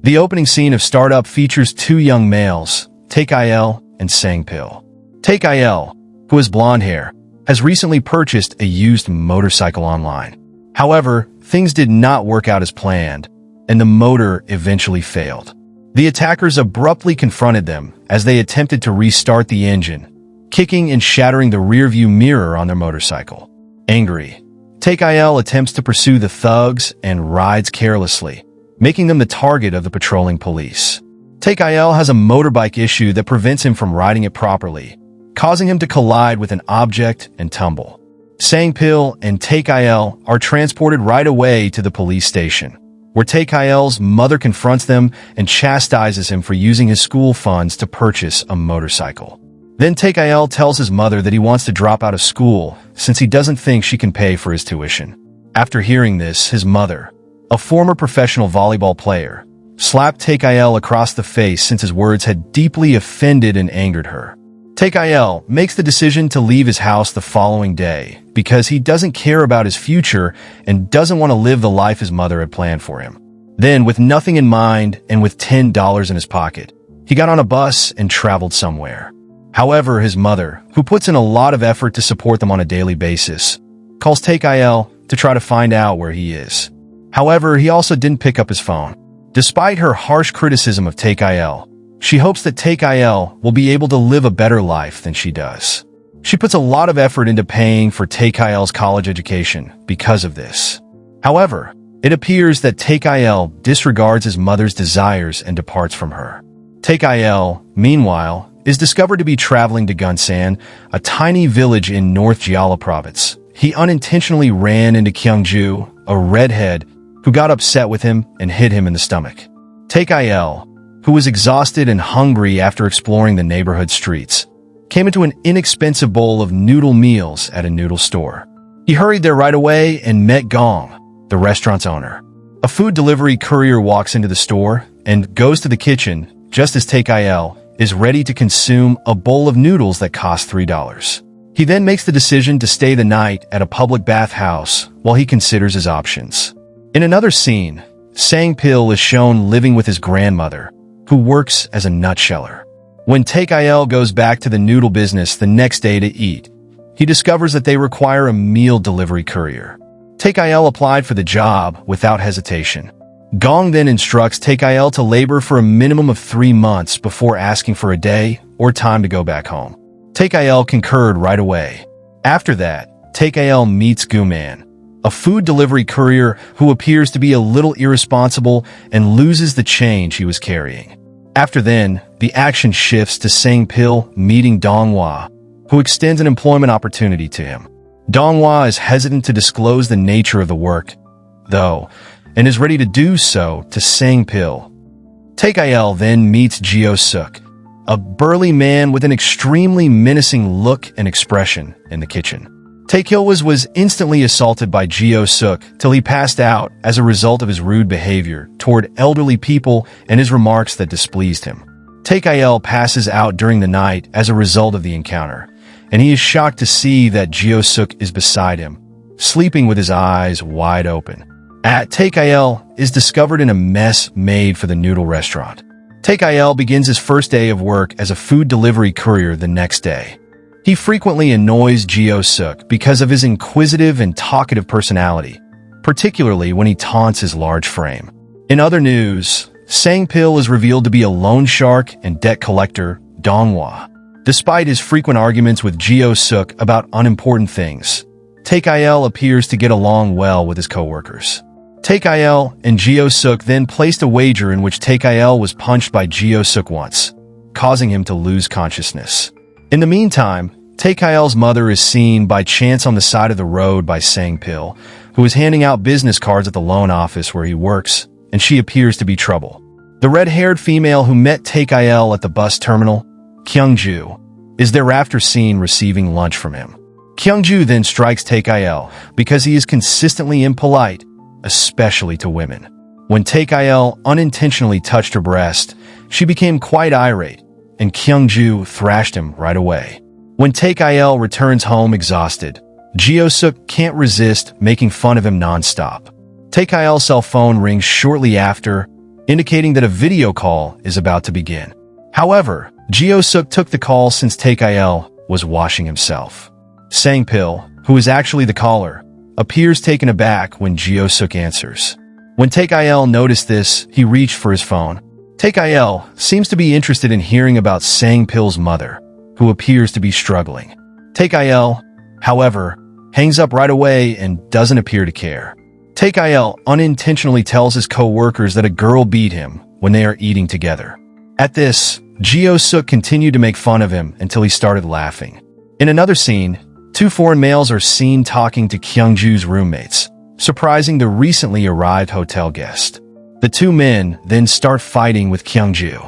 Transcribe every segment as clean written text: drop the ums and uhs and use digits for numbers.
The opening scene of Startup features two young males, Taek-il and Sang-pil. Taek-il, who has blonde hair, has recently purchased a used motorcycle online. However, things did not work out as planned, and the motor eventually failed. The attackers abruptly confronted them as they attempted to restart the engine, kicking and shattering the rearview mirror on their motorcycle. Angry, Taek-il attempts to pursue the thugs and rides carelessly, making them the target of the patrolling police. Taek-il has a motorbike issue that prevents him from riding it properly, causing him to collide with an object and tumble. Sang-pil and Taek-il are transported right away to the police station, where Taek-il's mother confronts them and chastises him for using his school funds to purchase a motorcycle. Then Taek-il tells his mother that he wants to drop out of school since he doesn't think she can pay for his tuition. After hearing this, his mother, a former professional volleyball player, slapped Taek-il across the face since his words had deeply offended and angered her. Taek-il makes the decision to leave his house the following day because he doesn't care about his future and doesn't want to live the life his mother had planned for him. Then, with nothing in mind and with $10 in his pocket, he got on a bus and traveled somewhere. However, his mother, who puts in a lot of effort to support them on a daily basis, calls Taek-il to try to find out where he is. However, he also didn't pick up his phone. Despite her harsh criticism of Taek-il, she hopes that Taek-il will be able to live a better life than she does. She puts a lot of effort into paying for Taek-il's college education because of this. However, it appears that Taek-il disregards his mother's desires and departs from her. Taek-il, meanwhile, is discovered to be traveling to Gunsan, a tiny village in North Jeolla province. He unintentionally ran into Kyung-ju, a redhead, who got upset with him and hit him in the stomach. Taek-il, who was exhausted and hungry after exploring the neighborhood streets, came into an inexpensive bowl of noodle meals at a noodle store. He hurried there right away and met Gong, the restaurant's owner. A food delivery courier walks into the store and goes to the kitchen just as Taek-il is ready to consume a bowl of noodles that cost $3. He then makes the decision to stay the night at a public bathhouse while he considers his options. In another scene, Sang-pil is shown living with his grandmother, who works as a nutsheller. When Taek-il goes back to the noodle business the next day to eat, he discovers that they require a meal delivery courier. Taek-il applied for the job without hesitation. Gong then instructs Taek-il to labor for a minimum of 3 months before asking for a day or time to go back home. Taek-il concurred right away. After that, Taek-il meets Jung-min, a food delivery courier who appears to be a little irresponsible and loses the change he was carrying. After then, the action shifts to Sang-pil meeting Dong-seok, who extends an employment opportunity to him. Dong-seok is hesitant to disclose the nature of the work, though, and is ready to do so to Sang-pil. Taek-il then meets Geo-seok, a burly man with an extremely menacing look and expression in the kitchen. Taek-il was instantly assaulted by Geo-seok till he passed out as a result of his rude behavior toward elderly people and his remarks that displeased him. Taek-il passes out during the night as a result of the encounter, and he is shocked to see that Geo-seok is beside him, sleeping with his eyes wide open. Taek-il is discovered in a mess made for the noodle restaurant. Taek-il begins his first day of work as a food delivery courier the next day. He frequently annoys Geo-seok because of his inquisitive and talkative personality, particularly when he taunts his large frame. In other news, Sang-pil is revealed to be a loan shark and debt collector, Dong-seok. Despite his frequent arguments with Geo-seok about unimportant things, Taek-il appears to get along well with his co-workers. Taek-il and Geo-seok then placed a wager in which Taek-il was punched by Geo-seok once, causing him to lose consciousness. In the meantime, Taek-il's mother is seen by chance on the side of the road by Sang-pil, who is handing out business cards at the loan office where he works, and she appears to be trouble. The red-haired female who met Taek-il at the bus terminal, Kyung-ju, is thereafter seen receiving lunch from him. Kyung-ju then strikes Taek-il because he is consistently impolite, especially to women. When Taek-il unintentionally touched her breast, she became quite irate, and Kyung-ju thrashed him right away. When Taek-il returns home exhausted, Geo-seok can't resist making fun of him non-stop. Taek-il's cell phone rings shortly after, indicating that a video call is about to begin. However, Geo-seok took the call since Taek-il was washing himself. Sang-pil, who is actually the caller, appears taken aback when Geo-seok answers. When Taek-il noticed this, he reached for his phone. Taek-il seems to be interested in hearing about Sang-pil's mother, who appears to be struggling. Taek-il, however, hangs up right away and doesn't appear to care. Taek-il unintentionally tells his co-workers that a girl beat him when they are eating together. At this, Geo-seok continued to make fun of him until he started laughing. In another scene, two foreign males are seen talking to Kyung-ju's roommates, surprising the recently arrived hotel guest. The two men then start fighting with Kyung-ju.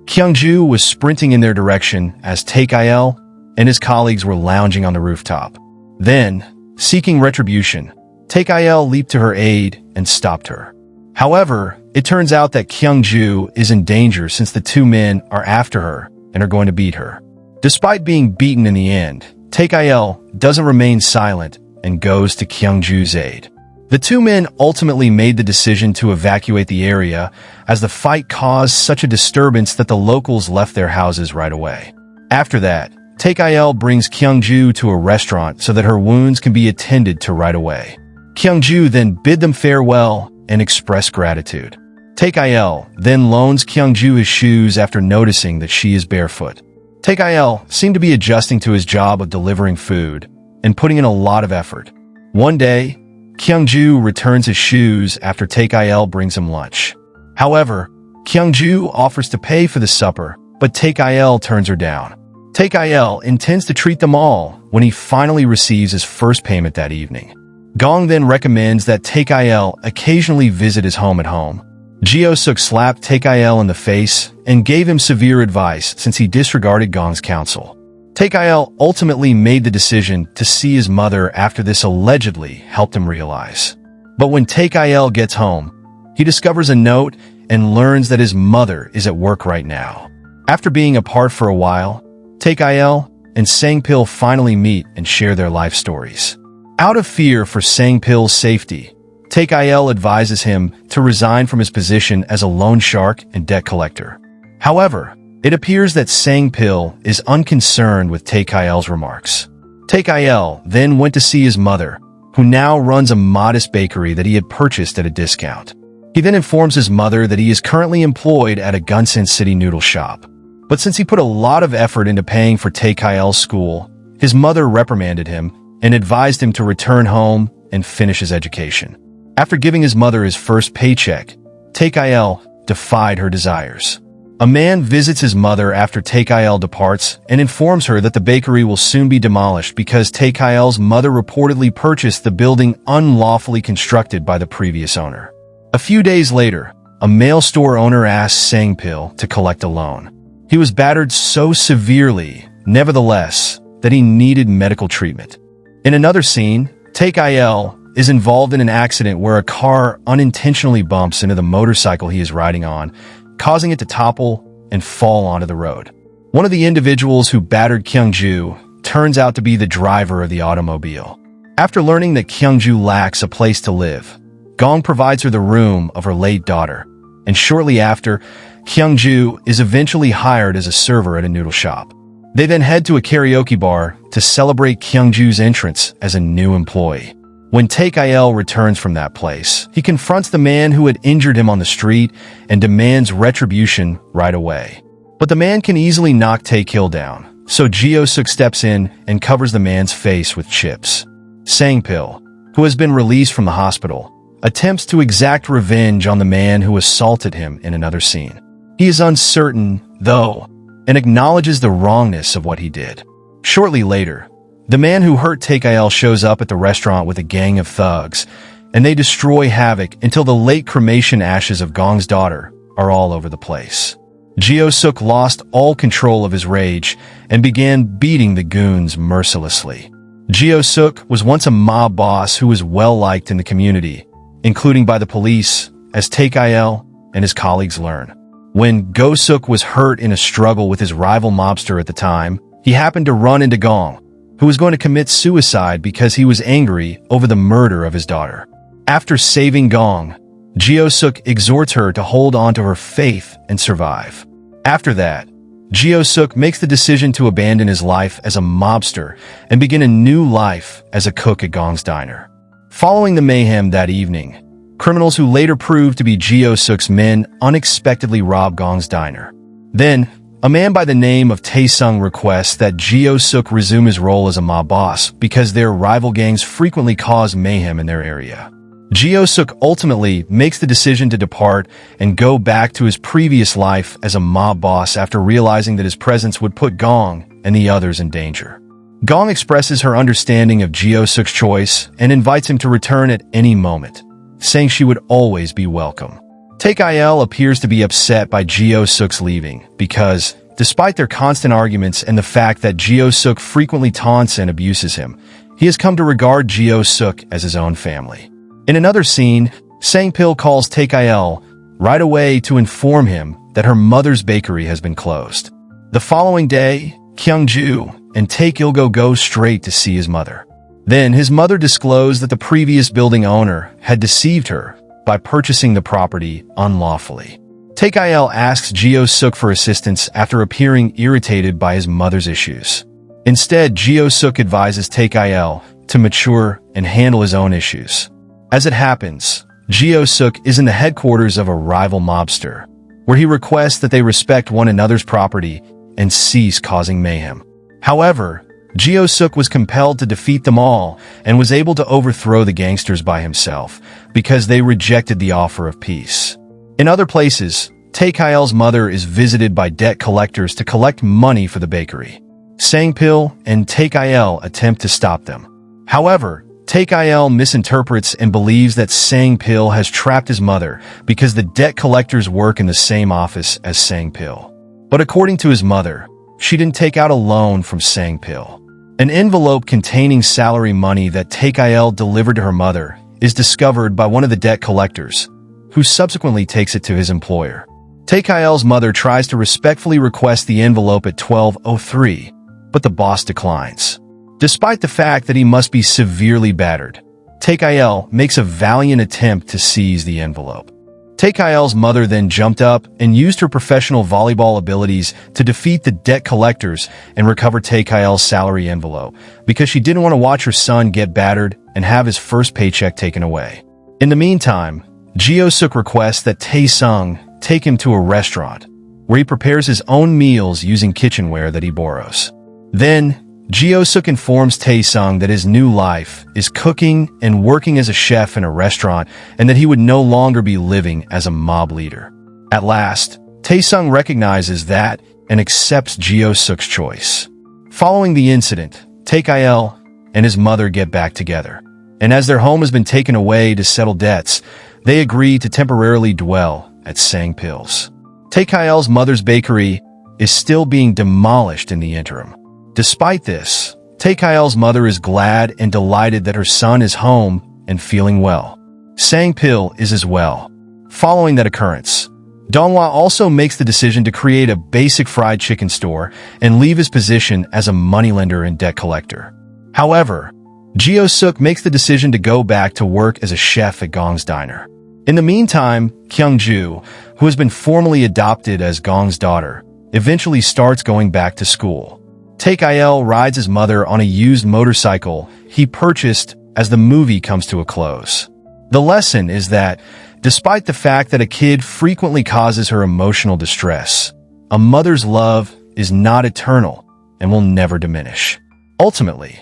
Kyung-ju was sprinting in their direction as Taek-il and his colleagues were lounging on the rooftop. Then, seeking retribution, Taek-il leaped to her aid and stopped her. However, it turns out that Kyung-ju is in danger since the two men are after her and are going to beat her. Despite being beaten in the end, Taek-il doesn't remain silent and goes to Kyung-ju's aid. The two men ultimately made the decision to evacuate the area as the fight caused such a disturbance that the locals left their houses right away. After that, Taek-il brings Kyung-ju to a restaurant so that her wounds can be attended to right away. Kyung-ju then bid them farewell and express gratitude. Taek-il then loans Kyung-ju his shoes after noticing that she is barefoot. Taek-il seemed to be adjusting to his job of delivering food and putting in a lot of effort. One day, Kyung-ju returns his shoes after Taek-il brings him lunch. However, Kyung-ju offers to pay for the supper, but Taek-il turns her down. Taek-il intends to treat them all when he finally receives his first payment that evening. Gong then recommends that Taek-il occasionally visit his home at home. Geo-seok slapped Taek-il in the face and gave him severe advice since he disregarded Gong's counsel. Taek-il ultimately made the decision to see his mother after this allegedly helped him realize. But when Taek-il gets home, he discovers a note and learns that his mother is at work right now. After being apart for a while, Taek-il and Sang-pil finally meet and share their life stories. Out of fear for Sang-pil's safety, Taek-il advises him to resign from his position as a loan shark and debt collector. However, it appears that Sang-pil is unconcerned with Taek-il's remarks. Taek-il then went to see his mother, who now runs a modest bakery that he had purchased at a discount. He then informs his mother that he is currently employed at a Gunsan City noodle shop. But since he put a lot of effort into paying for Taek-il's school, his mother reprimanded him and advised him to return home and finish his education. After giving his mother his first paycheck, Taek-il defied her desires. A man visits his mother after Taek-il departs and informs her that the bakery will soon be demolished because Taek-il's mother reportedly purchased the building unlawfully constructed by the previous owner. A few days later, a male store owner asked Sang-pil to collect a loan. He was battered so severely, nevertheless, that he needed medical treatment. In another scene, Taek-il is involved in an accident where a car unintentionally bumps into the motorcycle he is riding on, causing it to topple and fall onto the road. One of the individuals who battered Kyung-ju turns out to be the driver of the automobile. After learning that Kyung-ju lacks a place to live, Gong provides her the room of her late daughter, and shortly after, Kyung-ju is eventually hired as a server at a noodle shop. They then head to a karaoke bar to celebrate Kyung-ju's entrance as a new employee. When Taek-il returns from that place, he confronts the man who had injured him on the street and demands retribution right away. But the man can easily knock Taek-il down, so Geo-seok steps in and covers the man's face with chips. Sang-pil, who has been released from the hospital, attempts to exact revenge on the man who assaulted him in another scene. He is uncertain, though, and acknowledges the wrongness of what he did. Shortly later, the man who hurt Taek-il shows up at the restaurant with a gang of thugs, and they destroy havoc until the late cremation ashes of Gong's daughter are all over the place. Geo-seok lost all control of his rage and began beating the goons mercilessly. Geo-seok was once a mob boss who was well-liked in the community, including by the police, as Taek-il and his colleagues learn. When Geo-seok was hurt in a struggle with his rival mobster at the time, he happened to run into Gong, who was going to commit suicide because he was angry over the murder of his daughter. After saving Gong, Geo-seok exhorts her to hold on to her faith and survive. After that, Geo-seok makes the decision to abandon his life as a mobster and begin a new life as a cook at Gong's diner. Following the mayhem that evening, criminals who later proved to be Geo-seok's men unexpectedly rob Gong's diner. Then, a man by the name of Tae-sung requests that Geo-seok resume his role as a mob boss because their rival gangs frequently cause mayhem in their area. Geo-seok ultimately makes the decision to depart and go back to his previous life as a mob boss after realizing that his presence would put Gong and the others in danger. Gong expresses her understanding of Geo-seok's choice and invites him to return at any moment, saying she would always be welcome. Taek-il appears to be upset by Geo-seok's leaving because, despite their constant arguments and the fact that Geo-seok frequently taunts and abuses him, he has come to regard Geo-seok as his own family. In another scene, Sang-pil calls Taek-il right away to inform him that her mother's bakery has been closed. The following day, Kyung-ju and Taek-il go straight to see his mother. Then his mother disclosed that the previous building owner had deceived her by purchasing the property unlawfully. Taek-il asks Geo-seok for assistance after appearing irritated by his mother's issues. Instead, Geo-seok advises Taek-il to mature and handle his own issues. As it happens, Geo-seok is in the headquarters of a rival mobster, where he requests that they respect one another's property and cease causing mayhem. However, Geo-seok was compelled to defeat them all and was able to overthrow the gangsters by himself because they rejected the offer of peace. In other places, Taek-il's mother is visited by debt collectors to collect money for the bakery. Sang-pil and Taek-il attempt to stop them. However, Taek-il misinterprets and believes that Sang-pil has trapped his mother because the debt collectors work in the same office as Sang-pil. But according to his mother, she didn't take out a loan from Sang-pil. An envelope containing salary money that Taek-il delivered to her mother is discovered by one of the debt collectors, who subsequently takes it to his employer. Taek-il's mother tries to respectfully request the envelope at 12:03, but the boss declines. Despite the fact that he must be severely battered, Taek-il makes a valiant attempt to seize the envelope. Taek-il's mother then jumped up and used her professional volleyball abilities to defeat the debt collectors and recover Taek-il's salary envelope because she didn't want to watch her son get battered and have his first paycheck taken away. In the meantime, Geo-seok requests that Tae-sung take him to a restaurant, where he prepares his own meals using kitchenware that he borrows. Then, Geo-seok informs Tae-sung that his new life is cooking and working as a chef in a restaurant and that he would no longer be living as a mob leader. At last, Tae-sung recognizes that and accepts Geo-seok's choice. Following the incident, Taek-il and his mother get back together, and as their home has been taken away to settle debts, they agree to temporarily dwell at Sang-pil's. Taek-il's mother's bakery is still being demolished in the interim. Despite this, Taek-il's mother is glad and delighted that her son is home and feeling well. Sang-pil is as well. Following that occurrence, Dong-hwa also makes the decision to create a basic fried chicken store and leave his position as a moneylender and debt collector. However, Geo-seok makes the decision to go back to work as a chef at Gong's diner. In the meantime, Kyung-ju, who has been formally adopted as Gong's daughter, eventually starts going back to school. Taek-il rides his mother on a used motorcycle he purchased as the movie comes to a close. The lesson is that, despite the fact that a kid frequently causes her emotional distress, a mother's love is not eternal and will never diminish. Ultimately,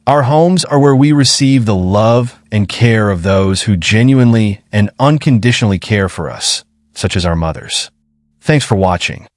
our homes are where we receive the love and care of those who genuinely and unconditionally care for us, such as our mothers. Thanks for watching.